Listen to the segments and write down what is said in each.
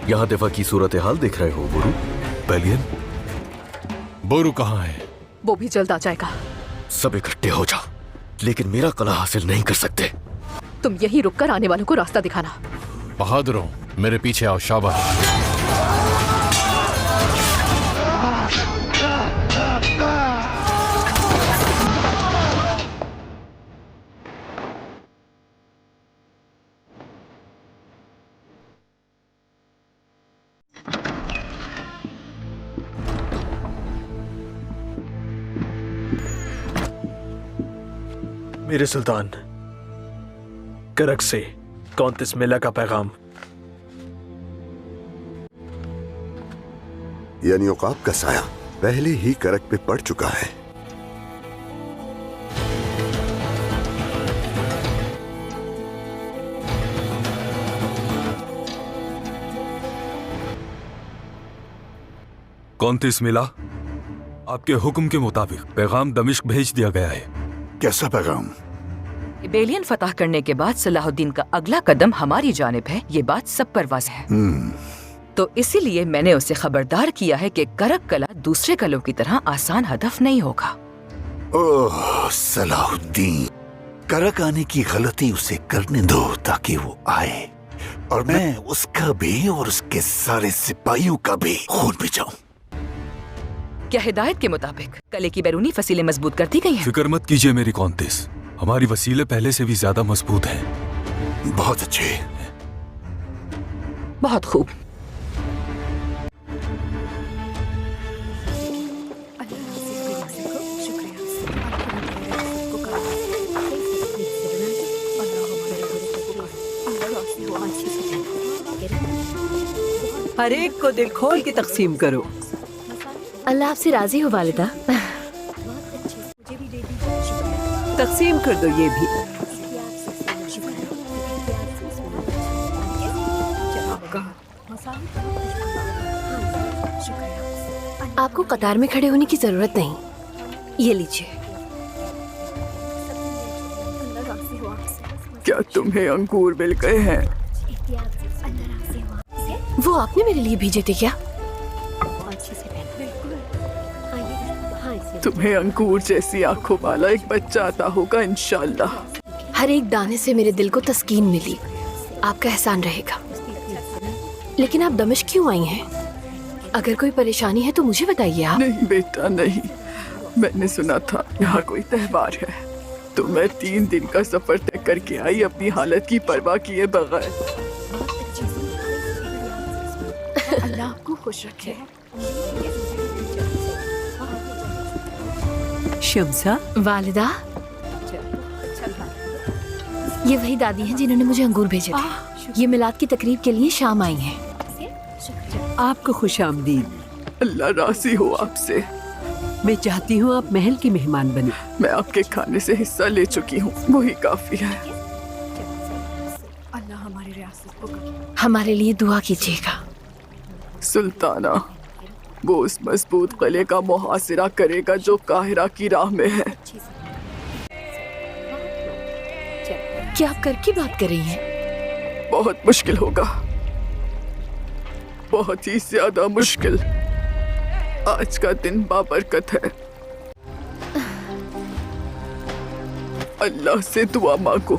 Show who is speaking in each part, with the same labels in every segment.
Speaker 1: यहाँ दफा की सूरत हाल देख रहे हो बोरू? बेलियन,
Speaker 2: बोरू कहाँ है?
Speaker 3: वो भी जल्द आ जाएगा।
Speaker 1: सब इकट्ठे हो जा, लेकिन मेरा कला हासिल नहीं कर सकते।
Speaker 3: तुम यहीं रुककर आने वालों को रास्ता दिखाना।
Speaker 2: बहादुरों, मेरे पीछे आओ। शाबाश।
Speaker 4: मेरे सुल्तान, करक से कौंतिस मिला का पैगाम।
Speaker 5: यानी उकाब का साया पहले ही करक पे पड़ चुका है।
Speaker 6: कौंतिस मिला, आपके हुक्म के मुताबिक पैगाम दमिश्क भेज दिया गया है।
Speaker 5: कैसा पैगाम?
Speaker 7: बेलियन फतह करने के बाद सलाहुद्दीन का अगला कदम हमारी जानिब है, ये बात सब पर वाज़ेह है। तो इसीलिए मैंने उसे खबरदार किया है कि करक कला दूसरे कलों की तरह आसान हदफ नहीं होगा।
Speaker 5: ओह सलाहुद्दीन, करक आने की गलती उसे करने दो ताकि वो आए और मैं उसका भी और उसके सारे सिपाहियों का भी खून बचाऊं।
Speaker 7: क्या हिदायत के मुताबिक कले की बैरूनी फसीलें मजबूत कर दी गई हैं?
Speaker 6: फिक्र मत कीजिए मेरी कौंतिस, हमारी वसीले पहले से भी ज्यादा मजबूत हैं।
Speaker 5: बहुत अच्छे।
Speaker 7: बहुत खूब।
Speaker 8: हर एक को दिल खोल के तकसीम करो।
Speaker 9: अल्लाह आपसे राजी हो वालिदा।
Speaker 8: तकसीम कर दो ये भी।
Speaker 9: आपको कतार में खड़े होने की जरूरत नहीं, ये लीजिए।
Speaker 10: क्या तुम्हें अंगूर मिल गए हैं?
Speaker 9: वो आपने मेरे लिए भेजे थे क्या?
Speaker 10: तुम्हें अंगूर जैसी आंखों वाला एक बच्चा आता होगा इंशाल्लाह।
Speaker 9: हर एक दाने से मेरे दिल को तस्कीन मिली, आपका एहसान रहेगा। लेकिन आप दमिश्क क्यों आई हैं? अगर कोई परेशानी है तो मुझे बताइए आप।
Speaker 10: नहीं बेटा नहीं, मैंने सुना था यहाँ कोई त्योहार है, तो मैं 3 दिन का सफर तय करके आई अपनी हालत की परवाह किए बगैर।
Speaker 3: अल्लाह आपको खुश रखे।
Speaker 8: शम्सा,
Speaker 9: वालिदा, ये वही दादी हैं जिन्होंने मुझे अंगूर भेजे थे। ये मिलाद की तकरीब के लिए शाम आई हैं।
Speaker 8: आपको खुशामदीद।
Speaker 10: अल्लाह राजी हो आपसे।
Speaker 8: मैं चाहती हूँ आप महल की मेहमान बने।
Speaker 10: मैं आपके खाने से हिस्सा ले चुकी हूँ, वही काफी है।
Speaker 3: अल्लाह हमारी रियासत को
Speaker 9: हमारे लिए दुआ कीजिएगा।
Speaker 10: सुल्ताना, वो उस मजबूत किले का मुहासिरा करेगा जो काहिरा की राह में है।
Speaker 9: क्या आप कर की बात कर रही हैं?
Speaker 10: बहुत मुश्किल होगा, बहुत ही ज्यादा मुश्किल। आज का दिन बाबरकत है। अल्लाह से दुआ मांगो,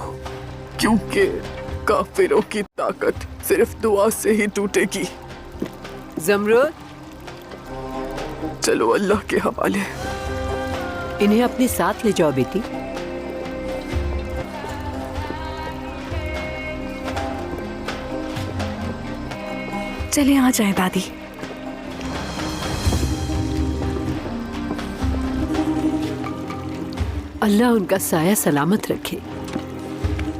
Speaker 10: क्योंकि काफिरों की ताकत सिर्फ दुआ से ही टूटेगी।
Speaker 8: ज़मरुद,
Speaker 10: चलो अल्लाह के हवाले।
Speaker 8: इन्हें अपने साथ ले जाओ बेटी।
Speaker 3: चले आ जाए दादी।
Speaker 8: अल्लाह उनका साया सलामत रखे।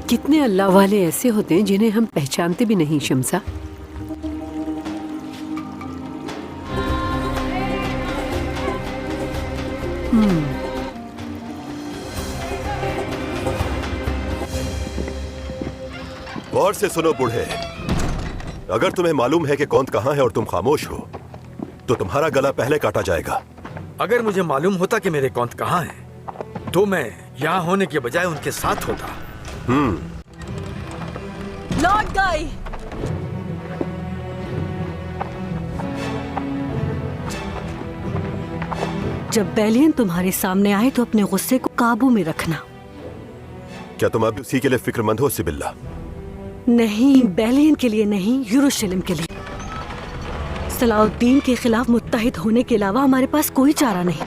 Speaker 8: कितने अल्लाह वाले ऐसे होते हैं जिन्हें हम पहचानते भी नहीं शम्सा।
Speaker 5: गौर से सुनो बूढ़े, अगर तुम्हें मालूम है कि कौन कहाँ है और तुम खामोश हो, तो तुम्हारा गला पहले काटा जाएगा।
Speaker 4: अगर मुझे मालूम होता कि मेरे कौंत कहाँ हैं, तो मैं यहाँ होने के बजाय उनके साथ होता।
Speaker 8: लौट गई। जब बेलियन तुम्हारे सामने आए तो अपने गुस्से को काबू में रखना।
Speaker 11: क्या तुम अब उसी के लिए फिक्रमंद हो सिबिल्ला?
Speaker 8: नहीं, बेलियन के लिए नहीं, यरूशलेम के लिए। सलाउद्दीन के खिलाफ मुत्तहिद होने के अलावा हमारे पास कोई चारा नहीं।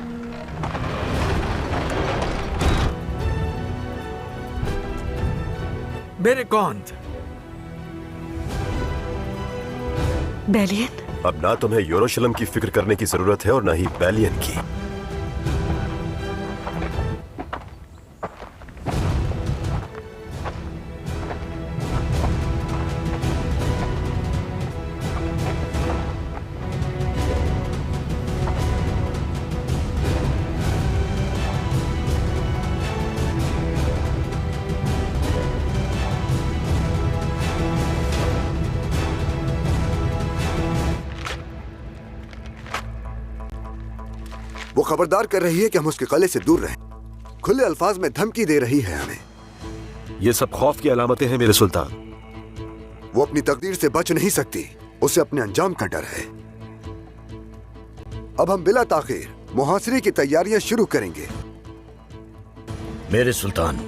Speaker 4: मेरे कौंत,
Speaker 8: बेलियन,
Speaker 11: अब ना तुम्हें यरूशलेम की फिक्र करने की जरूरत है और ना ही बेलियन की।
Speaker 5: वो खबरदार कर रही है कि हम उसके कले से दूर रहें। खुले अल्फाज में धमकी दे रही है हमें।
Speaker 11: ये सब खौफ की अलामतें हैं मेरे सुल्तान।
Speaker 5: वो अपनी तकदीर से बच नहीं सकती, उसे अपने अंजाम का डर है। अब हम बिला ताखीर मुहासरे की तैयारियां शुरू करेंगे।
Speaker 1: मेरे सुल्तान,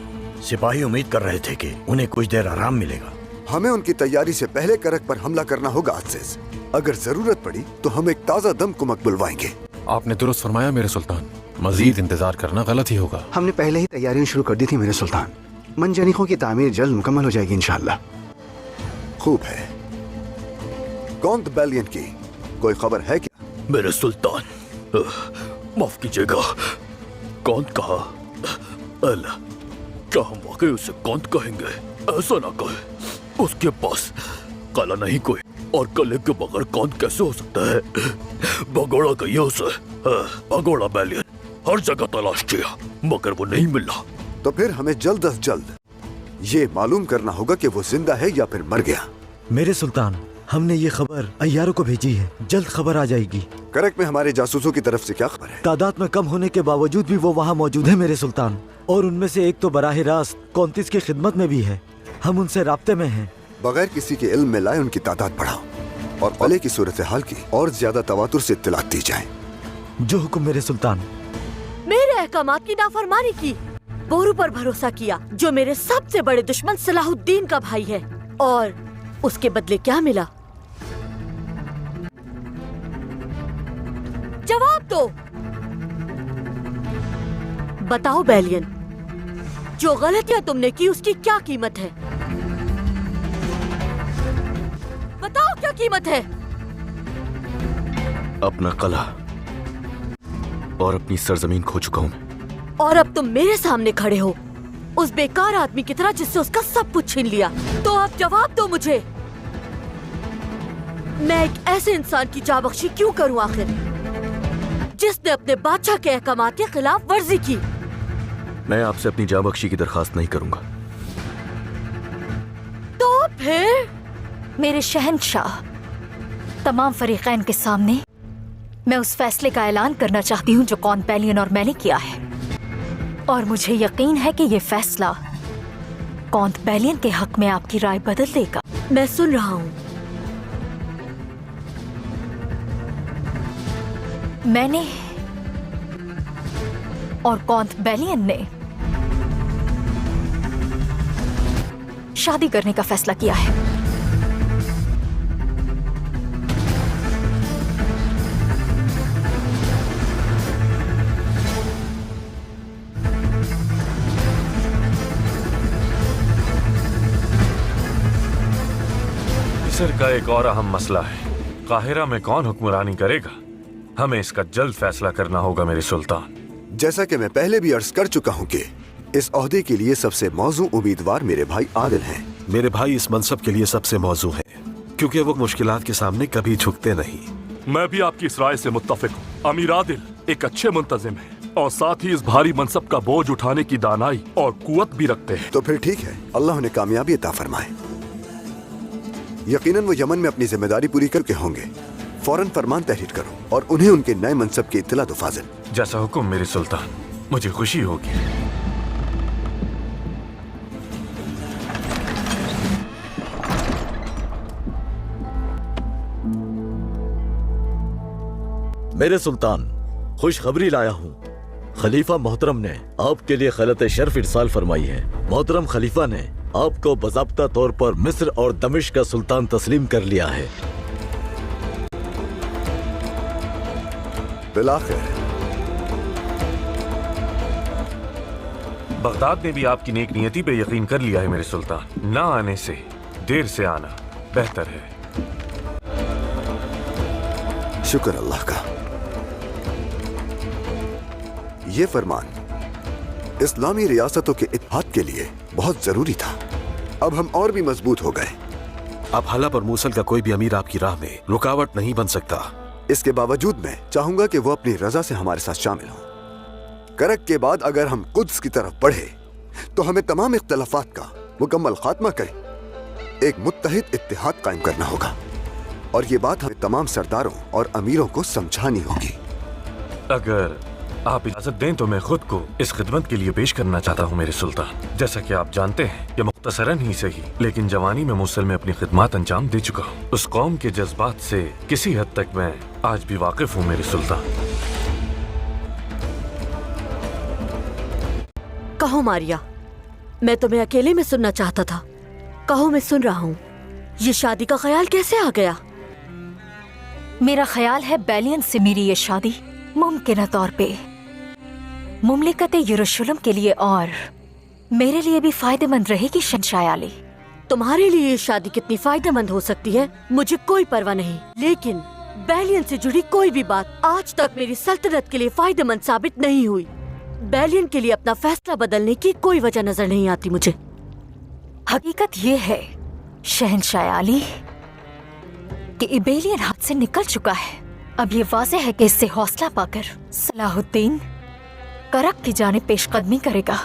Speaker 1: सिपाही उम्मीद कर रहे थे कि उन्हें कुछ देर आराम मिलेगा।
Speaker 5: हमें उनकी तैयारी से पहले करक पर हमला करना होगा अज़ीज़। अगर जरूरत पड़ी तो हम एक ताजा दम कुमक बुलवाएंगे।
Speaker 2: आपने दुरुस्त फरमाया मेरे सुल्तान, मजीद इंतजार करना गलत ही होगा।
Speaker 12: हमने पहले ही तैयारियां शुरू कर दी थी मेरे सुल्तान। मंजनीकों की तामीर जल्द मुकम्मल हो जाएगी इंशाअल्लाह।
Speaker 5: खूब है। कौंत बेलियन की कोई खबर है क्या?
Speaker 1: मेरे सुल्तान, माफ कीजिएगा, कौंत कहा? अल्लाह, क्या हम वाकई उसे कौंत कहेंगे? ऐसा ना कहे। उसके पास कला नहीं कोई, और कले के बगैर कौंत कैसे हो सकता है? भगोड़ा कहिए उसे। भगोड़ा बेलियन हर जगह तलाश किया मगर वो नहीं मिला।
Speaker 5: तो फिर हमें जल्द अज जल्द ये मालूम करना होगा कि वो जिंदा है या फिर मर गया।
Speaker 13: मेरे सुल्तान, हमने ये खबर अय्यारों को भेजी है, जल्द खबर आ जाएगी।
Speaker 5: करक में हमारे जासूसों की तरफ से क्या खबर है?
Speaker 13: तादाद में कम होने के बावजूद भी वो वहाँ मौजूद है मेरे सुल्तान, और उनमें से एक तो बराह रास्त कौंतीस की खिदमत में भी है। हम उनसे राब्ते में हैं।
Speaker 5: बगैर किसी के इल्म में लाए उनकी तादाद बढ़ाओ और कले की सूरत हाल की और ज्यादा तवातुर से इत्तलात दी जाए।
Speaker 13: जो हुक्म मेरे सुल्तान।
Speaker 9: मेरे अहकामात की नाफरमानी की, बोरू पर भरोसा किया जो मेरे सबसे बड़े दुश्मन सलाहुद्दीन का भाई है, और उसके बदले क्या मिला? जवाब दो। बताओ बेलियन, जो गलतियां तुमने की उसकी क्या कीमत है? बताओ क्या कीमत है?
Speaker 1: अपना कला और अपनी सरजमीन खो चुका हूँ मैं।
Speaker 9: और अब तुम मेरे सामने खड़े हो उस बेकार आदमी की तरह जिससे उसका सब कुछ छीन लिया। तो अब जवाब दो मुझे, मैं एक ऐसे इंसान की जाबख्शी क्यों करूं आखिर, जिसने अपने बादशाह के अहकामात के खिलाफ वर्जी की?
Speaker 1: मैं आपसे अपनी जाबख्शी की दरखास्त नहीं करूंगा।
Speaker 9: तो फिर
Speaker 14: मेरे शहंशाह, तमाम फरीकैन के सामने मैं उस फैसले का ऐलान करना चाहती हूँ जो कौंत बेलियन और मैंने किया है, और मुझे यकीन है कि ये फैसला कौंत बेलियन के हक में आपकी राय बदल देगा।
Speaker 9: मैं सुन रहा हूँ।
Speaker 14: मैंने और कौंत बेलियन ने शादी करने का फैसला किया है।
Speaker 6: मिस्र का एक और अहम मसला है, काहिरा में कौन हुक्मरानी करेगा। हमें इसका जल्द फैसला करना होगा मेरे सुल्तान।
Speaker 5: जैसा कि मैं पहले भी अर्ज कर चुका हूँ कि इस ओहदे के लिए सबसे मौजू उम्मीदवार मेरे भाई आदिल हैं।
Speaker 11: मेरे भाई इस मनसब के लिए सबसे मौजू हैं, क्योंकि वो मुश्किलात के सामने कभी झुकते नहीं।
Speaker 6: मैं भी आपकी इस राय से मुत्तफिक हूँ। अमीर आदिल एक अच्छे मुंतजिम है और साथ ही इस भारी मनसब का बोझ उठाने की दानाई और कुव्वत भी रखते हैं।
Speaker 5: तो फिर ठीक है, अल्लाह उन्हें कामयाबी अता फरमाए। यकीनन वो यमन में अपनी जिम्मेदारी पूरी करके होंगे। फौरन फरमान तहरीर करो और उन्हें उनके नए मनसब की इत्तला दो फाजिल।
Speaker 6: जैसा हुक्म मेरे सुल्तान, मुझे खुशी होगी।
Speaker 13: मेरे सुल्तान, खुशखबरी लाया हूँ। खलीफा मोहतरम ने आपके लिए खलत शर्फ इरसाल फरमाई है। मोहतरम खलीफा ने आपको बाज़ाब्ता तौर पर मिस्र और दमिश्क का सुल्तान तस्लीम कर लिया है।
Speaker 11: बिलाखिर
Speaker 15: बगदाद ने भी आपकी नेक नियति पे यकीन कर लिया है मेरे सुल्तान। ना आने से देर से आना बेहतर है।
Speaker 11: शुक्र अल्लाह का। ये फरमान इस्लामी रियासतों के इत्तेहाद के लिए बहुत जरूरी था। अब हम और भी मजबूत हो गए। अब हलब और मूसल का कोई भी अमीर आपकी राह में रुकावट नहीं बन सकता। इसके बावजूद मैं चाहूंगा कि वो अपनी रजा से हमारे साथ शामिल हों। करक के बाद अगर हम कुद्स की तरफ बढ़े तो हमें तमाम इख्तलाफात का मुकम्मल खात्मा करें एक मुत्तहिद इत्तेहाद कायम करना होगा, और ये बात हमें तमाम सरदारों और अमीरों को समझानी होगी।
Speaker 15: अगर आप इजाजत दें तो मैं खुद को इस खिदमत के लिए पेश करना चाहता हूँ मेरे सुल्तान। जैसा कि आप जानते हैं कि मुख्तसरन ही सही लेकिन जवानी में मूसल में अपनी खिदमत अंजाम दे चुका हूँ। उस कौम के जज्बात से किसी हद तक मैं आज भी वाकिफ हूँ मेरे सुल्तान।
Speaker 8: कहो मारिया, मैं तुम्हें अकेले में सुनना चाहता था। कहो, मैं सुन रहा हूँ। ये शादी का ख्याल कैसे आ गया?
Speaker 14: मेरा ख्याल है बेलियन से मेरी ये शादी मुमकिन तौर पे मुमलिकत यरूशलेम के लिए और मेरे लिए भी फायदेमंद रहेगी। शहंशाह आली,
Speaker 8: तुम्हारे लिए ये शादी कितनी फायदेमंद हो सकती है मुझे कोई परवाह नहीं, लेकिन बेलियन से जुड़ी कोई भी बात आज तक मेरी सल्तनत के लिए फायदेमंद साबित नहीं हुई। बेलियन के लिए अपना फैसला बदलने की कोई वजह नजर नहीं आती मुझे।
Speaker 14: हकीकत ये है शहंशाह आली कि इबेलियन हाथ से निकल चुका है। अब ये वाज़ेह है कि इससे हौसला पाकर सलाहुद्दीन करक की जानिब पेशकदमी करेगा,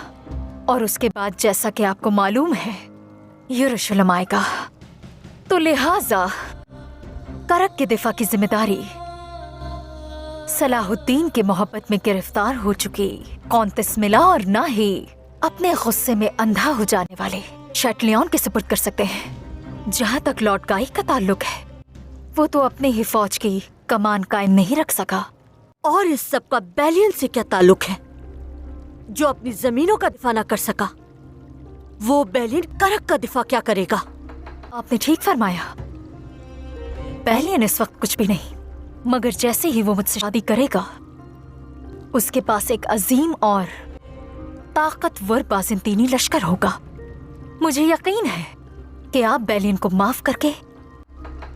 Speaker 14: और उसके बाद जैसा कि आपको मालूम है यरूशलेम आएगा। तो लिहाजा करक के दिफा की जिम्मेदारी सलाहुद्दीन के मोहब्बत में गिरफ्तार हो चुकी कौंतिस मिला और ना ही अपने गुस्से में अंधा हो जाने वाले शैटलियन के सुपुर्द कर सकते हैं। जहाँ तक लॉर्ड गाई का ताल्लुक है, वो तो अपने ही फौज की कमान कायम नहीं रख सका।
Speaker 8: और इस सब का बेलियन से क्या ताल्लुक है जो अपनी जमीनों का दिफा ना कर सका? वो बेलियन करक का दिफा क्या करेगा?
Speaker 14: आपने ठीक फरमाया, बेलियन इस वक्त कुछ भी नहीं, मगर जैसे ही वो मुझसे शादी करेगा उसके पास एक अजीम और ताकतवर बाज़ंतीनी लश्कर होगा। मुझे यकीन है कि आप बेलियन को माफ करके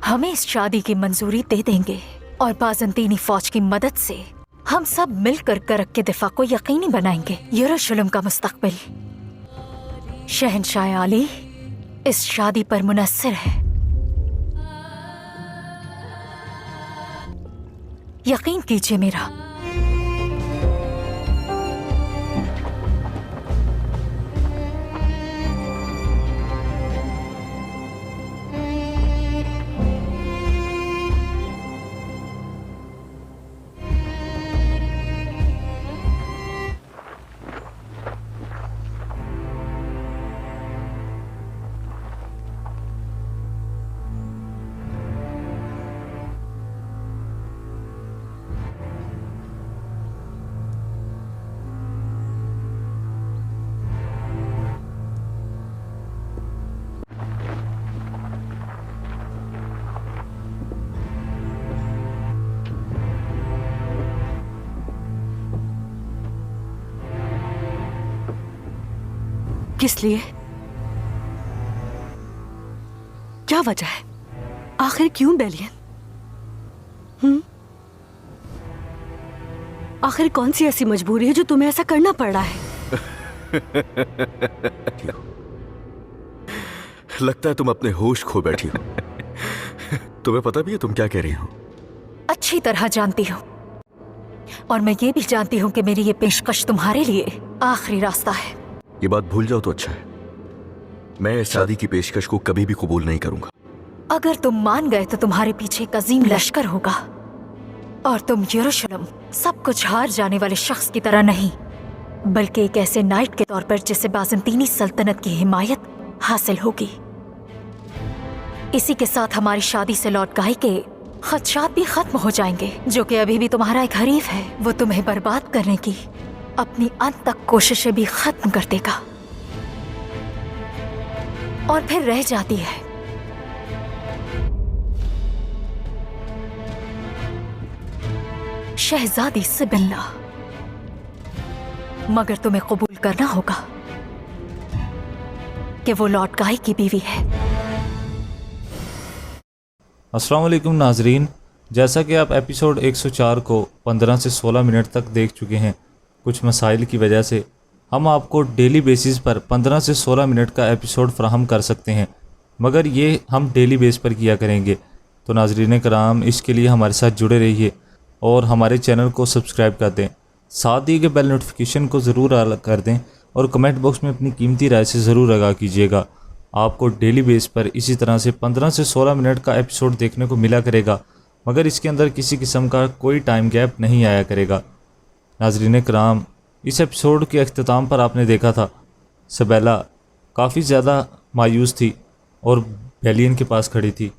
Speaker 14: हमें इस शादी की मंजूरी दे देंगे, और बाज़ंतीनी फौज की मदद से हम सब मिलकर करक के दिफा को यकीनी बनाएंगे। यरूशलेम का मुस्तकबिल शहंशाह आली इस शादी पर मुनस्सिर है। यकीन कीजिए मेरा।
Speaker 8: किस लिए? क्या वजह है? आखिर क्यों बेलियन? आखिर कौन सी ऐसी मजबूरी है जो तुम्हें ऐसा करना पड़ रहा है?
Speaker 11: लगता है तुम अपने होश खो बैठी हो। तुम्हें पता भी है तुम क्या कह रही हो?
Speaker 14: अच्छी तरह जानती हूँ, और मैं ये भी जानती हूँ कि मेरी ये पेशकश तुम्हारे लिए आखिरी रास्ता है।
Speaker 11: ये बात भूल जाओ तो अच्छा है। मैं इस शादी की पेशकश को कभी भी कबूल नहीं करूंगा।
Speaker 14: अगर तुम मान गए तो तुम्हारे पीछे एक अजीम लश्कर होगा, और तुम यरूशलेम सब कुछ हार जाने वाले शख्स की तरह नहीं, बल्कि एक ऐसे नाइट के तौर पर जिसे बाज़ंतीनी सल्तनत की हिमायत हासिल होगी। इसी के साथ हमारी शादी से लॉर्ड गाई के खदशात भी खत्म हो जाएंगे। जो कि अभी भी तुम्हारा एक हरीफ है, वो तुम्हें बर्बाद करने की अपनी अंत तक कोशिशें भी खत्म कर देगा। और फिर रह जाती है शहजादी सिबिल्ला। मगर तुम्हें कबूल करना होगा कि वो लॉर्ड गाय की बीवी है।
Speaker 16: अस्सलाम वालेकुम नाजरीन, जैसा कि आप एपिसोड 104 को 15 से 16 मिनट तक देख चुके हैं, कुछ मसाइल की वजह से हम आपको डेली बेसिस पर 15 से 16 मिनट का एपिसोड फ्राहम कर सकते हैं, मगर ये हम डेली बेस पर किया करेंगे। तो नाजरीन कराम, इसके लिए हमारे साथ जुड़े रहिए और हमारे चैनल को सब्सक्राइब कर दें, साथ दिए गए बेल नोटिफिकेशन को ज़रूर ऑल कर दें और कमेंट बॉक्स में अपनी कीमती राय से ज़रूर आगाह कीजिएगा। आपको डेली बेस पर इसी तरह से 15 से 16 मिनट का एपिसोड देखने को मिला करेगा, मगर इसके अंदर किसी किस्म का कोई टाइम गैप नहीं आया करेगा। नाजरीन कराम, इस एपिसोड के अख्ताम पर आपने देखा था सबेला काफ़ी ज़्यादा मायूस थी और बेलियन के पास खड़ी थी।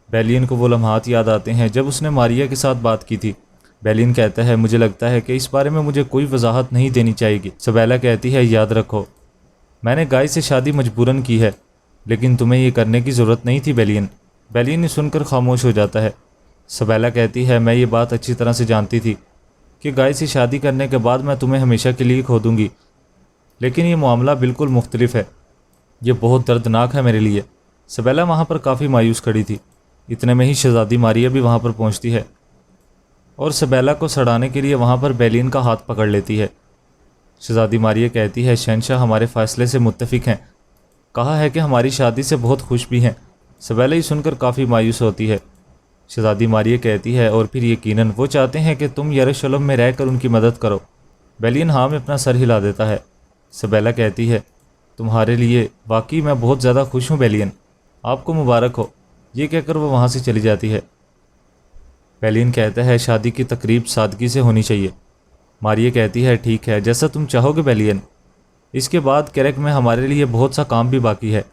Speaker 16: बेलियन को वो लम्हात याद आते हैं जब उसने मारिया के साथ बात की थी। बेलियन कहता है, मुझे लगता है कि इस बारे में मुझे कोई वजाहत नहीं देनी चाहिए। सबेला कहती है, याद रखो मैंने गाय से शादी मजबूरन की है, लेकिन तुम्हें ये करने की ज़रूरत नहीं थी बेलियन। बेलियन सुनकर खामोश हो जाता है। सबेला कहती है, मैं ये बात अच्छी तरह से जानती थी कि गाय से शादी करने के बाद मैं तुम्हें हमेशा के लिए खो दूँगी, लेकिन ये मामला बिल्कुल मुख्तलिफ है। ये बहुत दर्दनाक है मेरे लिए। सबेला वहाँ पर काफ़ी मायूस खड़ी थी। इतने में ही शहजादी मारिया भी वहाँ पर पहुँचती है और सबेला को सड़ाने के लिए वहाँ पर बेलियन का हाथ पकड़ लेती है। शहजादी मारिया कहती है, शहंशाह हमारे फ़ैसले से मुत्तफिक हैं, कहा है कि हमारी शादी से बहुत खुश भी हैं। सबेला ही सुनकर काफ़ी मायूस होती है। शहजादी मारिया कहती है, और फिर यकीनन वो चाहते हैं कि तुम यरूशलेम में रहकर उनकी मदद करो। बेलियन हाँ में अपना सर हिला देता है। सबेला कहती है, तुम्हारे लिए वाकई मैं बहुत ज़्यादा खुश हूँ बेलियन, आपको मुबारक हो। ये कहकर वो वहाँ से चली जाती है। बेलियन कहता है, शादी की तकरीब सादगी से होनी चाहिए। मारिया कहती है, ठीक है, जैसा तुम चाहोगे बेलियन। इसके बाद कैरेक में हमारे लिए बहुत सा काम भी बाकी है।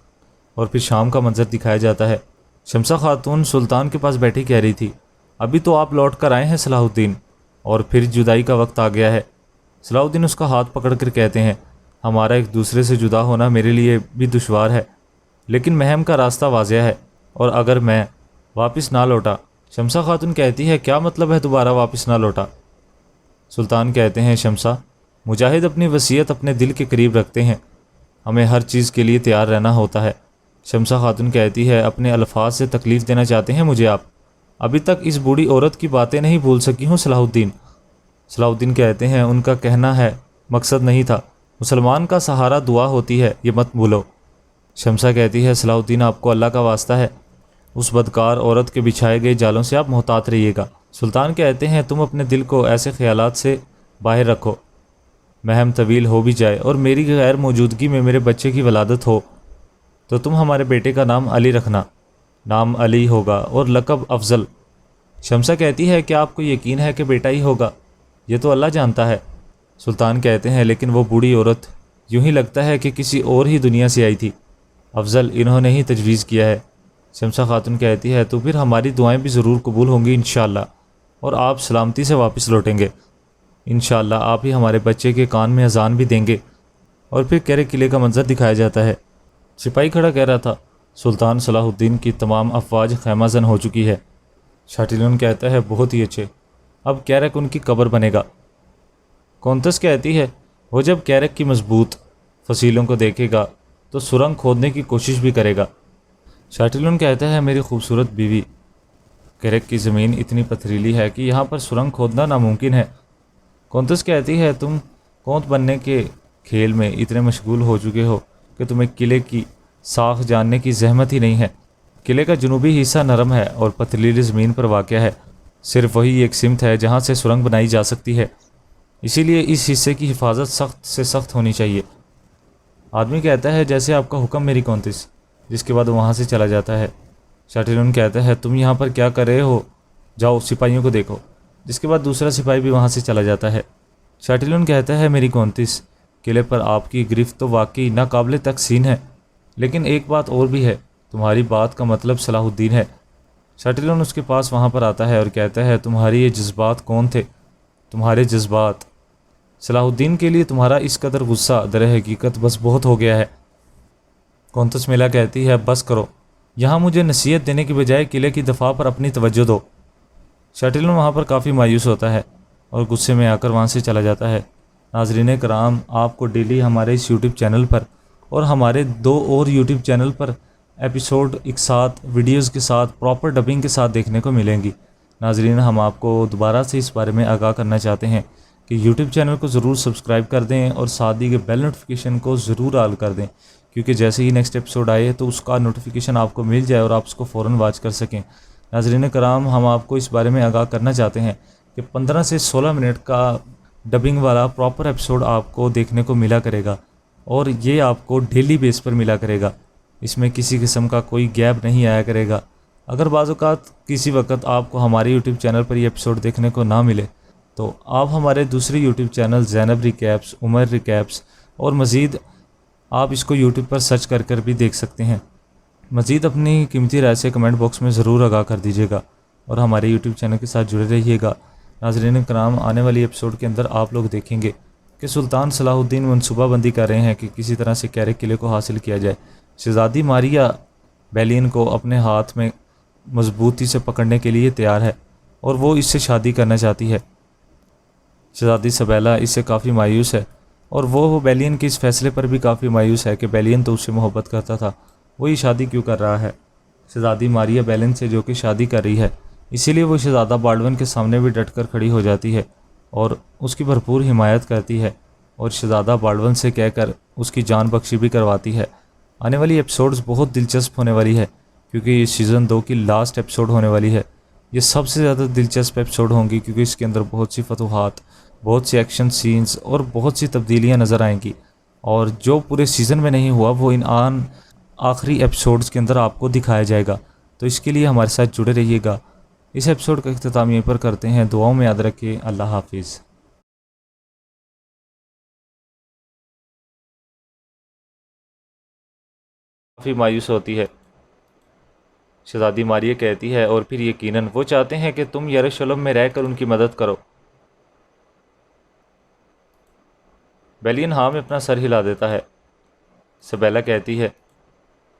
Speaker 16: और फिर शाम का मंजर दिखाया जाता है। शमसा खातून सुल्तान के पास बैठी कह रही थी, अभी तो आप लौट कर आए हैं सलाहुद्दीन, और फिर जुदाई का वक्त आ गया है। सलाहुद्दीन उसका हाथ पकड़ कर कहते हैं, हमारा एक दूसरे से जुदा होना मेरे लिए भी दुश्वार है, लेकिन महम का रास्ता वाज़ेह है, और अगर मैं वापस ना लौटा। शमसा खातून कहती है, क्या मतलब है दोबारा वापस ना लौटा? सुल्तान कहते हैं, शमसा, मुजाहिद अपनी वसीयत अपने दिल के करीब रखते हैं, हमें हर चीज़ के लिए तैयार रहना होता है। शमसा खातून कहती है, अपने अल्फाज से तकलीफ़ देना चाहते हैं मुझे आप? अभी तक इस बूढ़ी औरत की बातें नहीं भूल सकी हूँ सलाहुद्दीन। सलाहुद्दीन कहते हैं, उनका कहना है मकसद नहीं था, मुसलमान का सहारा दुआ होती है, ये मत भूलो। शमसा कहती है, सलाहुद्दीन आपको अल्लाह का वास्ता है, उस बदकार औरत के बिछाए गए जालों से आप मोहतात रहिएगा। सुल्तान कहते हैं, तुम अपने दिल को ऐसे ख्यालात से बाहर रखो, महम तवील हो भी जाए और मेरी गैर मौजूदगी में मेरे बच्चे की वलादत हो तो तुम हमारे बेटे का नाम अली रखना। नाम अली होगा और लक़ब अफजल। शमसा कहती है, क्या आपको यकीन है कि बेटा ही होगा? ये तो अल्लाह जानता है। सुल्तान कहते हैं, लेकिन वो बूढ़ी औरत यूं ही लगता है कि किसी और ही दुनिया से आई थी। अफजल इन्होंने ही तजवीज़ किया है। शमसा खातून कहती है, तो फिर हमारी दुआएं भी ज़रूर कबूल होंगी इंशाअल्लाह, और आप सलामती से वापस लौटेंगे इंशाअल्लाह। आप ही हमारे बच्चे के कान में अजान भी देंगे। और फिर कैरे किले का मंजर दिखाया जाता है। सिपाही खड़ा कह रहा था, सुल्तान सलाहुद्दीन की तमाम अफवाज खैमाजन हो चुकी है। शाटिलन कहता है, बहुत ही अच्छे, अब कैरक उनकी कब्र बनेगा। कौंतस कहती है, वो जब कैरक की मजबूत फसीलों को देखेगा तो सुरंग खोदने की कोशिश भी करेगा। शाटिलन कहता है, मेरी खूबसूरत बीवी, कैरक की ज़मीन इतनी पथरीली है कि यहाँ पर सुरंग खोदना नामुमकिन है। कौंतस कहती है, तुम कौंत बनने के खेल में इतने मशगूल हो चुके हो कि तुम्हें किले की साख जानने की जहमत ही नहीं है। किले का जनूबी हिस्सा नरम है और पथरीली ज़मीन पर वाक़या है। सिर्फ वही एक सिमत है जहाँ से सुरंग बनाई जा सकती है, इसीलिए इस हिस्से की हिफाजत सख्त से सख्त होनी चाहिए। आदमी कहता है, जैसे आपका हुक्म मेरी कौंतिस, जिसके बाद वहाँ से चला जाता है। शाटिलन कहता है, तुम यहाँ पर क्या कर रहे हो? जाओ सिपाहियों को देखो। जिसके बाद दूसरा सिपाही भी वहाँ से चला जाता है। शाटिलन कहता है, मेरी कौंतिस, किले पर आपकी गिरफ्त तो वाकई नाकाबिले तकसीन है, लेकिन एक बात और भी है, तुम्हारी बात का मतलब सलाहुद्दीन है। शाटिलन उसके पास वहाँ पर आता है और कहता है तुम्हारे ये जज्बात कौन थे, तुम्हारे जज्बात। सलाहुद्दीन के लिए तुम्हारा इस कदर गुस्सा दर हकीकत बस बहुत हो गया है। कौंतस मेला कहती है बस करो, यहाँ मुझे नसीहत देने की बजाय किले की दफ़ा पर अपनी तवज्जो दो। शाटिलन वहाँ पर काफ़ी मायूस होता है और गुस्से में आकर वहाँ से चला जाता है। नाज़रीन कराम, आपको डेली हमारे इस यूट्यूब चैनल पर और हमारे 2 और यूट्यूब चैनल पर एपिसोड एक साथ वीडियोज़ के साथ प्रॉपर डबिंग के साथ देखने को मिलेंगी। नाज़रीन, हम आपको दोबारा से इस बारे में आगाह करना चाहते हैं कि यूट्यूब चैनल को ज़रूर सब्सक्राइब कर दें और साथ ही के बेल नोटिफिकेशन को ज़रूर ऑल कर दें, क्योंकि जैसे ही नेक्स्ट एपिसोड आए तो उसका नोटिफिकेशन आपको मिल जाए और आप उसको फ़ौरन वॉच कर सकें। नाज़रीन कराम, हम आपको इस बारे में आगाह करना चाहते हैं कि 15 से 16 मिनट का डबिंग वाला प्रॉपर एपिसोड आपको देखने को मिला करेगा और ये आपको डेली बेस पर मिला करेगा। इसमें किसी किस्म का कोई गैप नहीं आया करेगा। अगर बाज़ औक़ात किसी वक्त आपको हमारे यूट्यूब चैनल पर ये एपिसोड देखने को ना मिले तो आप हमारे दूसरे YouTube channel Zainab recaps, Umar recaps और मज़ीद आप इसको यूट्यूब पर सर्च कर भी देख सकते हैं। मज़ीद अपनी कीमती राय से कमेंट बॉक्स में ज़रूर आगाह कर दीजिएगा और हमारे यूट्यूब चैनल के साथ जुड़े रहिएगा। नाज़रीन कराम, आने वाली एपिसोड के अंदर आप लोग देखेंगे कि सुल्तान सलाहुद्दीन मनसूबाबंदी कर रहे हैं कि किसी तरह से कैरे किले को हासिल किया जाए। शहज़ादी मारिया बेलियन को अपने हाथ में मजबूती से पकड़ने के लिए तैयार है और वो इससे शादी करना चाहती है। शहज़ादी सबेला इससे काफ़ी मायूस है और वो बेलियन के इस फैसले पर भी काफ़ी मायूस है कि बेलियन तो उससे मोहब्बत करता था, वो ये शादी क्यों कर रहा है। शहज़ादी मारिया बेलियन से जो कि शादी कर रही है, इसीलिए वो शहज़ादा बाल्डविन के सामने भी डटकर खड़ी हो जाती है और उसकी भरपूर हिमायत करती है और शहज़ादा बाल्डविन से कहकर उसकी जान बख्शी भी करवाती है। आने वाली एपिसोड्स बहुत दिलचस्प होने वाली है क्योंकि ये सीज़न 2 की लास्ट एपिसोड होने वाली है। ये सबसे ज़्यादा दिलचस्प एपिसोड होंगी क्योंकि इसके अंदर बहुत सी फतूहात, बहुत सी एक्शन सीन्स और बहुत सी तब्दीलियाँ नज़र आएंगी और जो पूरे सीज़न में नहीं हुआ वो इन आखिरी एपिसोड्स के अंदर आपको दिखाया जाएगा। तो इसके लिए हमारे साथ जुड़े रहिएगा। इस एपिसोड का इख्तिताम यहीं पर करते हैं। दुआओं में याद रखिए। अल्लाह हाफिज़। काफ़ी मायूस होती है। शहज़ादी मारिया कहती है और फिर यकीनन वो चाहते हैं कि तुम यरूशलेम में रहकर उनकी मदद करो। बेलियन हाँ में अपना सर हिला देता है। सबेला कहती है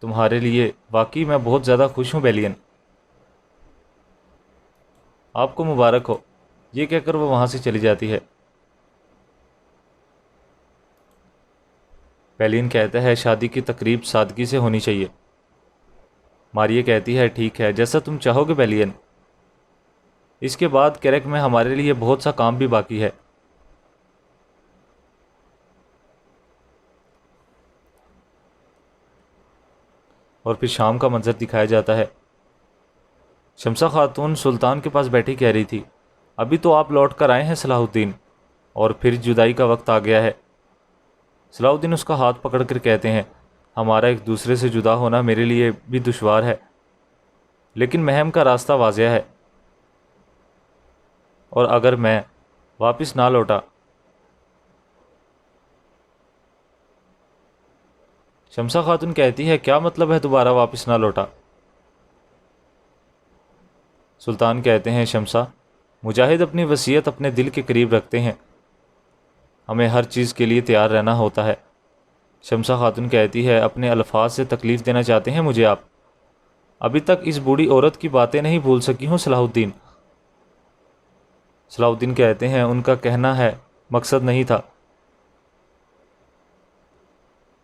Speaker 16: तुम्हारे लिए वाकई मैं बहुत ज़्यादा खुश हूँ बेलियन, आपको मुबारक हो। ये कहकर वो वहाँ से चली जाती है। बेलियन कहता है शादी की तकरीब सादगी से होनी चाहिए। मारिया कहती है ठीक है, जैसा तुम चाहोगे बेलियन। इसके बाद कैरेक में हमारे लिए बहुत सा काम भी बाकी है। और फिर शाम का मंजर दिखाया जाता है। शमसा खातून सुल्तान के पास बैठी कह रही थी अभी तो आप लौट कर आए हैं सलाहुद्दीन और फिर जुदाई का वक्त आ गया है। सलाहुद्दीन उसका हाथ पकड़कर कहते हैं हमारा एक दूसरे से जुदा होना मेरे लिए भी दुश्वार है, लेकिन महम का रास्ता वाज़ेह है और अगर मैं वापस ना लौटा। शमसा खातून कहती है क्या मतलब है दोबारा वापस ना लौटा। सुल्तान कहते हैं शमसा, मुजाहिद अपनी वसीयत अपने दिल के करीब रखते हैं, हमें हर चीज़ के लिए तैयार रहना होता है। शमसा खातून कहती है अपने अल्फाज से तकलीफ़ देना चाहते हैं मुझे आप, अभी तक इस बूढ़ी औरत की बातें नहीं भूल सकी हूँ सलाहुद्दीन। सलाहुद्दीन कहते हैं उनका कहना है मकसद नहीं था,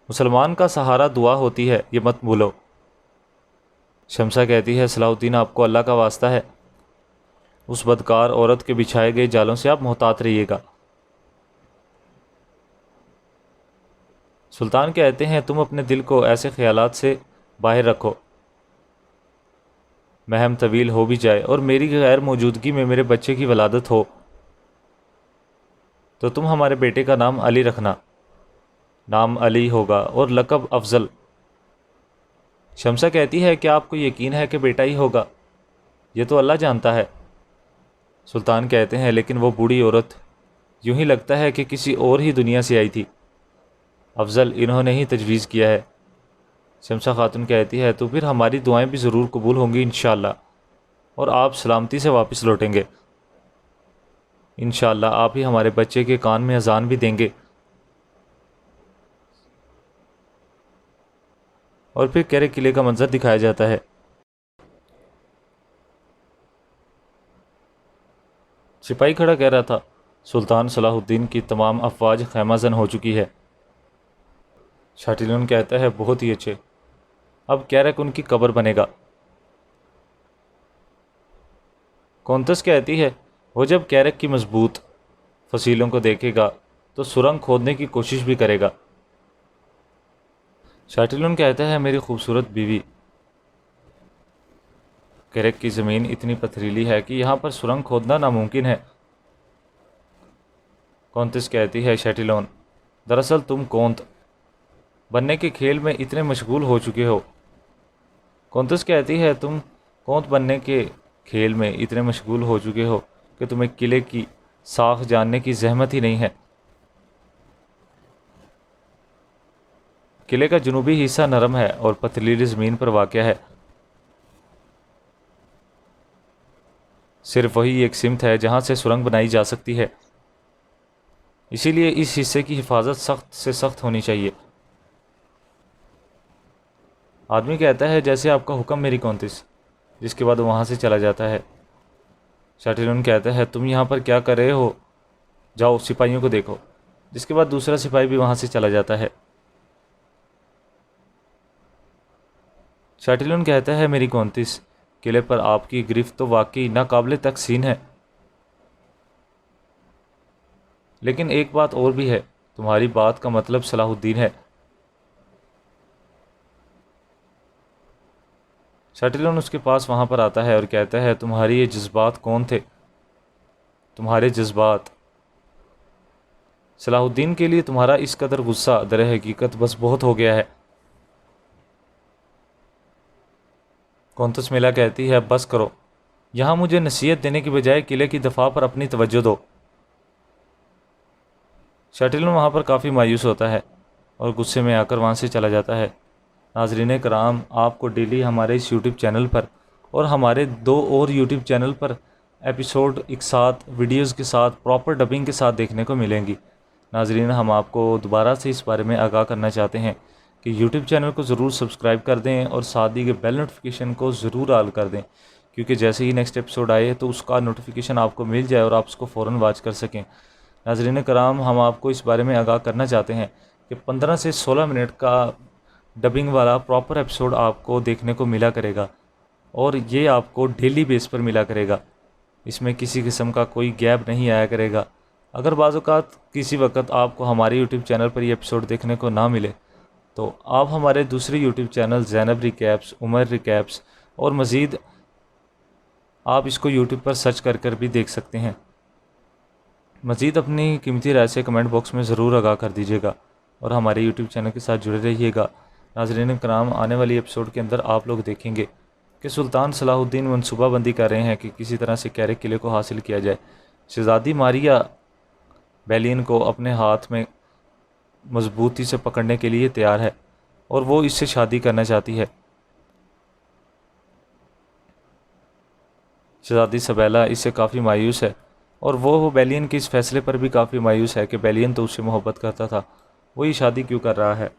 Speaker 16: मुसलमान का सहारा दुआ होती है, ये मत भूलो। शमसा कहती है सलाहुद्दीन आपको अल्लाह का वास्ता है, उस बदकार औरत के बिछाए गए जालों से आप मोहतात रहिएगा। सुल्तान कहते हैं तुम अपने दिल को ऐसे ख्यालात से बाहर रखो, महम तवील हो भी जाए और मेरी गैर मौजूदगी में मेरे बच्चे की वलादत हो तो तुम हमारे बेटे का नाम अली रखना, नाम अली होगा और लक़ब अफजल। शमसा कहती है क्या आपको यकीन है कि बेटा ही होगा, ये तो अल्लाह जानता है। सुल्तान कहते हैं लेकिन वो बूढ़ी औरत यूं ही लगता है कि किसी और ही दुनिया से आई थी, अफजल इन्होंने ही तजवीज़ किया है। शमसा खातून कहती है तो फिर हमारी दुआएं भी ज़रूर कबूल होंगी इंशाअल्लाह। और आप सलामती से वापस लौटेंगे। इंशाअल्लाह आप ही हमारे बच्चे के कान में अजान भी देंगे। और फिर कैरक किले का मंजर दिखाया जाता है। सिपाही खड़ा कह रहा था, सुल्तान सलाहुद्दीन की तमाम अफवाज खैमाजन हो चुकी है। शाटिलन कहता है, बहुत ही अच्छे, अब कैरक उनकी कब्र बनेगा। कौंतस कहती है, वो जब कैरक की मजबूत फसीलों को देखेगा तो सुरंग खोदने की कोशिश भी करेगा। शाटिलन कहता है, मेरी खूबसूरत बीवी, कैरक की ज़मीन इतनी पथरीली है कि यहाँ पर सुरंग खोदना नामुमकिन है। कौंतस कहती है, शैटिलोन, दरअसल तुम कौंत बनने के खेल में इतने मशगूल हो चुके हो। कौंतस कहती है, तुम कौंत बनने के खेल में इतने मशगूल हो चुके हो कि तुम्हें किले की साख जानने की जहमत ही नहीं है। किले का जुनूबी हिस्सा नरम है और पथरीली ज़मीन पर वाक़या है। सिर्फ वही एक सिमत है जहाँ से सुरंग बनाई जा सकती है, इसीलिए इस हिस्से की हिफाजत सख्त से सख्त होनी चाहिए। आदमी कहता है, जैसे आपका हुक्म मेरी कौंतिस, जिसके बाद वहाँ से चला जाता है। शाटिलन कहता है, तुम यहाँ पर क्या कर रहे हो, जाओ सिपाहियों को देखो। जिसके बाद दूसरा सिपाही भी वहाँ से चला जाता है। शाटिलन कहता है, मेरी कौंतिस, किले पर आपकी गिरफ्त तो वाकई नाकाबिले तकसीन है, लेकिन एक बात और भी है, तुम्हारी बात का मतलब सलाहुद्दीन है। शाटिलन उसके पास वहाँ पर आता है और कहता है, तुम्हारे ये जज्बात कौन थे? तुम्हारे जज्बात सलाहुद्दीन के लिए तुम्हारा इस कदर गुस्सा दर हकीकत बस बहुत हो गया है। कौंतस मिला कहती है, बस करो, यहाँ मुझे नसीहत देने की बजाय किले की दफा पर अपनी तवज्जो दो। शाटिलन वहाँ पर काफ़ी मायूस होता है और गुस्से में आकर वहाँ से चला जाता है। नाज़रीन कराम, आपको डेली हमारे इस यूट्यूब चैनल पर और हमारे 2 और यूट्यूब चैनल पर एपिसोड एक साथ वीडियोज़ के साथ प्रॉपर डबिंग के साथ देखने को मिलेंगी। नाज़रीन, हम आपको दोबारा से इस बारे में आगाह करना चाहते हैं कि यूट्यूब चैनल को ज़रूर सब्सक्राइब कर दें और साथ ही के बेल नोटिफिकेशन को ज़रूर ऑल कर दें, क्योंकि जैसे ही नेक्स्ट एपिसोड आए तो उसका नोटिफिकेशन आपको मिल जाए और आप उसको फ़ौरन वॉच कर सकें। नाज़रीन कराम, हम आपको इस बारे में आगाह करना चाहते हैं कि 15 से 16 मिनट का डबिंग वाला प्रॉपर एपिसोड आपको देखने को मिला करेगा और ये आपको डेली बेस पर मिला करेगा। इसमें किसी किस्म का कोई गैप नहीं आया करेगा। अगर बाज़ औक़ात किसी वक्त आपको हमारे यूट्यूब चैनल पर ये एपिसोड देखने को ना मिले तो आप हमारे दूसरे YouTube channel Zainab recaps, Umar recaps और मज़ीद आप इसको यूट्यूब पर सर्च कर भी देख सकते हैं। मज़ीद अपनी कीमती राय से कमेंट बॉक्स में ज़रूर आगाह कर दीजिएगा और हमारे यूट्यूब चैनल के साथ जुड़े रहिएगा। नाज़रीन कराम, आने वाली एपिसोड के अंदर आप लोग देखेंगे कि सुल्तान सलाहुद्दीन मनसूबाबंदी कर रहे हैं कि किसी तरह से कैरक किले को हासिल किया जाए। शहज़ादी मारिया बेलियन को अपने हाथ में मजबूती से पकड़ने के लिए तैयार है और वो इससे शादी करना चाहती है। शहज़ादी सबैला इससे काफ़ी मायूस है और वो बेलियन के इस फैसले पर भी काफ़ी मायूस है कि बेलियन तो उससे मोहब्बत करता था, वो ये शादी क्यों कर रहा है।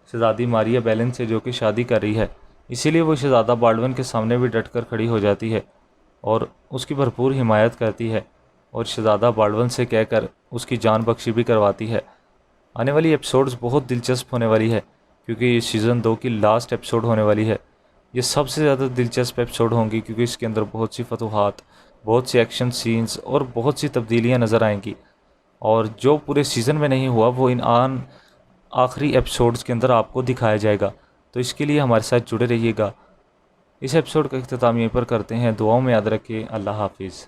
Speaker 16: शहज़ादी मारिया बेलियन से जो कि शादी कर रही है, इसीलिए वो शहज़ादा बाल्डविन के सामने भी डटकर खड़ी हो जाती है और उसकी भरपूर हिमायत करती है और शहज़ादा बाल्डविन से कहकर उसकी जान बख्शी भी करवाती है। आने वाली एपिसोड्स बहुत दिलचस्प होने वाली है क्योंकि ये सीज़न 2 की लास्ट एपिसोड होने वाली है। ये सबसे ज़्यादा दिलचस्प एपिसोड होंगी क्योंकि इसके अंदर बहुत सी फतूहात, बहुत सी एक्शन सीन्स और बहुत सी तब्दीलियाँ नज़र आएंगी और जो पूरे सीज़न में नहीं हुआ वो इन आखिरी एपिसोड्स के अंदर आपको दिखाया जाएगा। तो इसके लिए हमारे साथ जुड़े रहिएगा। इस एपिसोड का इख्तिताम यहीं पर करते हैं। दुआओं में याद रखिए। अल्लाह हाफिज़।